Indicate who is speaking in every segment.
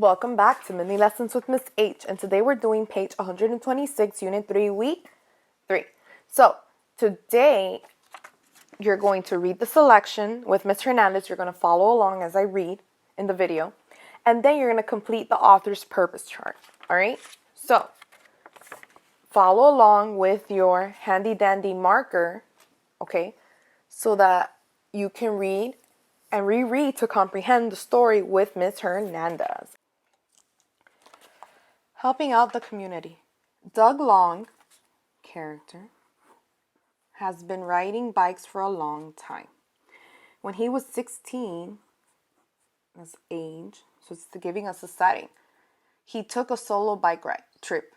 Speaker 1: Welcome back to Mini Lessons with Miss H, and today we're doing page 126, Unit 3, Week 3. So, today you're going to read the selection with Miss Hernandez. You're going to follow along as I read in the video, and then you're going to complete the author's purpose chart, all right? So, follow along with your handy-dandy marker, okay, so that you can read and reread to comprehend the story with Miss Hernandez. Helping out the community. Doug Long, character, has been riding bikes for a long time. When he was 16, his age, so it's giving us a setting, he took a solo bike trip.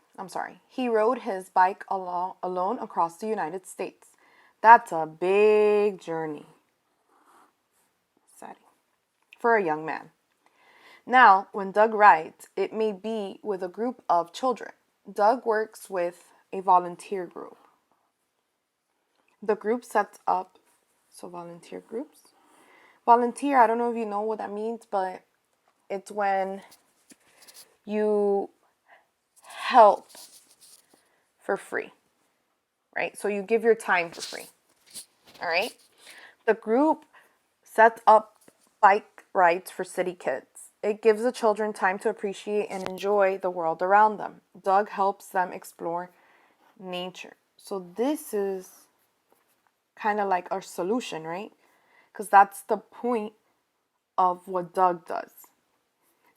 Speaker 1: He rode his bike alone across the United States. That's a big journey. Setting for a young man. Now, when Doug rides, it may be with a group of children. Doug works with a volunteer group. The group sets up, volunteer groups. Volunteer, I don't know if you know what that means, but it's when you help for free, right? So you give your time for free, all right? The group sets up bike rides for city kids. It gives the children time to appreciate and enjoy the world around them. Doug helps them explore nature. So this is kind of like our solution, right? Because that's the point of what Doug does.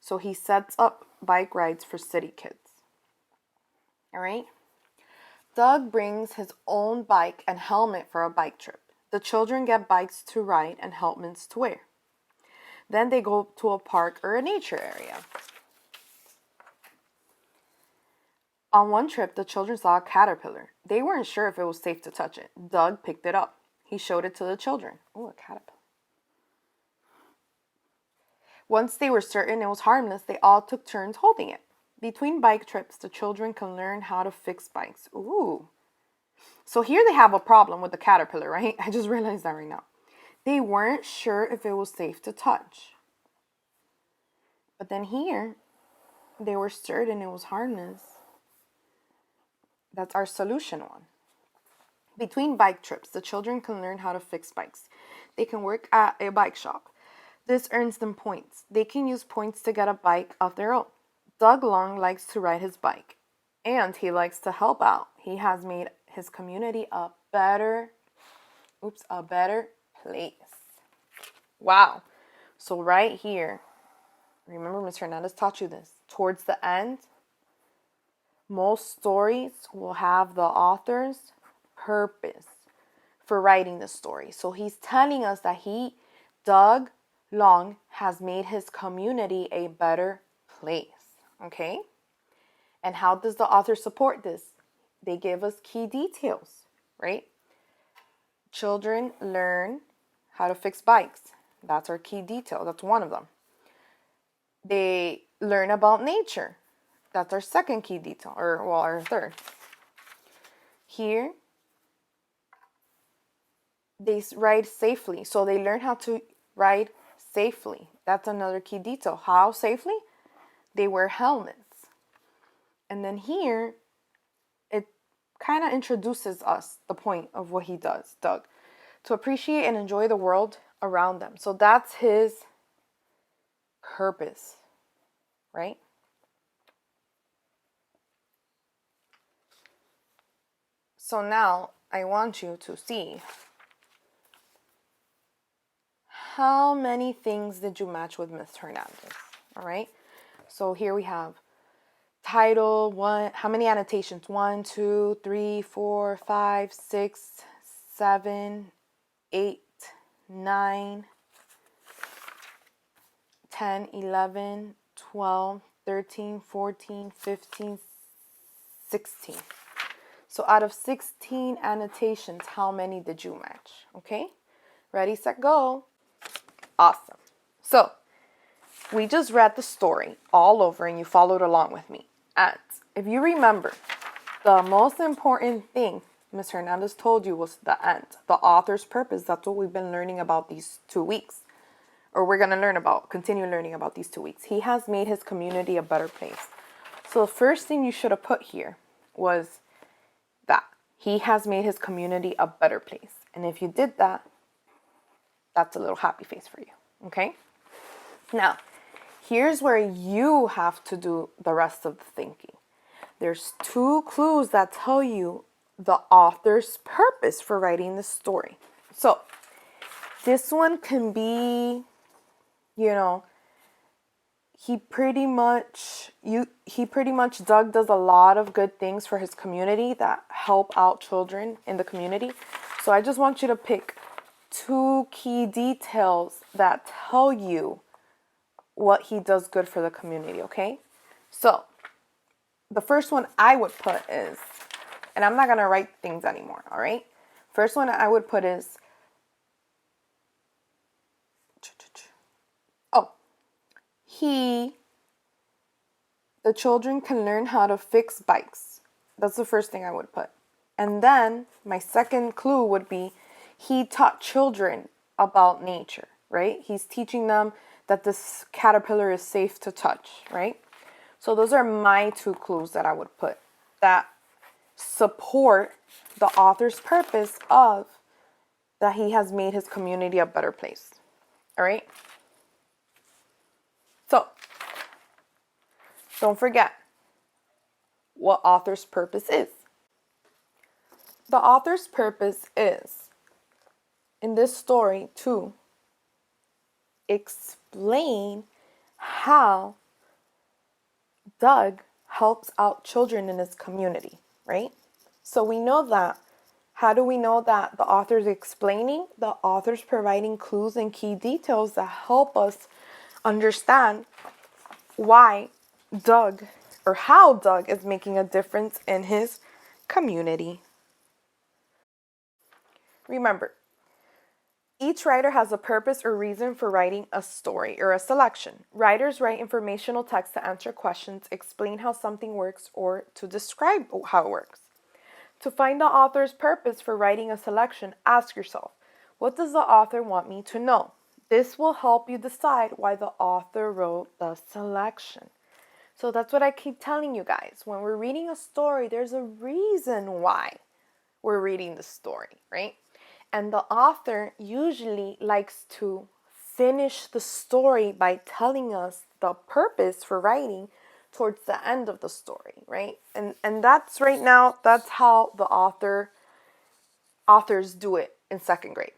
Speaker 1: So he sets up bike rides for city kids. All right? Doug brings his own bike and helmet for a bike trip. The children get bikes to ride and helmets to wear. Then they go to a park or a nature area. On one trip, the children saw a caterpillar. They weren't sure if it was safe to touch it. Doug picked it up. He showed it to the children. Oh, a caterpillar. Once they were certain it was harmless, they all took turns holding it. Between bike trips, the children can learn how to fix bikes. Ooh. So here they have a problem with the caterpillar, right? I just realized that right now. They weren't sure if it was safe to touch. But then here, they were certain it was harmless. That's our solution one. Between bike trips, the children can learn how to fix bikes. They can work at a bike shop. This earns them points. They can use points to get a bike of their own. Doug Long likes to ride his bike, and he likes to help out. He has made his community a better place. Wow. So right here, remember Ms. Hernandez taught you this. Towards the end, most stories will have the author's purpose for writing the story. So he's telling us that Doug Long, has made his community a better place. Okay? And how does the author support this? They give us key details, right? Children learn how to fix bikes. That's our key detail. That's one of them. They learn about nature. That's our second key detail, our third. Here, they ride safely. So they learn how to ride safely. That's another key detail. How safely? They wear helmets. And then here, it kind of introduces us the point of what he does, Doug, to appreciate and enjoy the world around them. So that's his purpose, right? So now I want you to see how many things did you match with Miss Hernandez, all right? So here we have title, one, how many annotations? 1, 2, 3, 4, 5, 6, 7, 8, 9, 10, 11, 12, 13, 14, 15, 16. So out of 16 annotations, how many did you match? Okay? Ready, set, go. Awesome. So we just read the story all over and you followed along with me. And if you remember, the most important thing Ms. Hernandez told you was the end, the author's purpose. That's what we've been learning about these 2 weeks. or we're going to continue learning about these 2 weeks. He has made his community a better place. So the first thing you should have put here was that he has made his community a better place. And if you did that, that's a little happy face for you. Okay? Now, here's where you have to do the rest of the thinking. There's 2 clues that tell you the author's purpose for writing the story. So, this one can be, he pretty much, Doug does a lot of good things for his community that help out children in the community. So I just want you to pick 2 key details that tell you what he does good for the community, okay? So the first one I would put is, and I'm not going to write things anymore, all right? First one I would put is, the children can learn how to fix bikes. That's the first thing I would put. And then my second clue would be, he taught children about nature, right? He's teaching them that this caterpillar is safe to touch, right? So those are my 2 clues that I would put that support the author's purpose of that he has made his community a better place. All right? So, don't forget what author's purpose is. The author's purpose is, in this story, to explain how Doug helps out children in his community, right? So we know that. How do we know that the author's explaining? The author's providing clues and key details that help us understand why Doug, or how Doug is making a difference in his community. Remember, each writer has a purpose or reason for writing a story or a selection. Writers write informational text to answer questions, explain how something works, or to describe how it works. To find the author's purpose for writing a selection, ask yourself, what does the author want me to know? This will help you decide why the author wrote the selection. So that's what I keep telling you guys. When we're reading a story, there's a reason why we're reading the story, right? And the author usually likes to finish the story by telling us the purpose for writing towards the end of the story, right? And that's right now, that's how the authors do it in 2nd grade.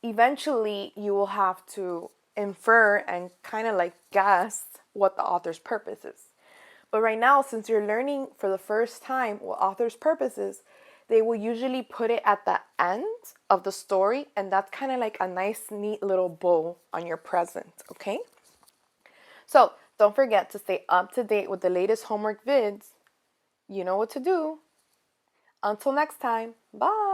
Speaker 1: Eventually, you will have to infer and kind of like guess what the author's purpose is. But right now, since you're learning for the first time what author's purpose is, they will usually put it at the end of the story, and that's kind of like a nice, neat little bow on your present, okay? So, don't forget to stay up to date with the latest homework vids. You know what to do. Until next time, bye!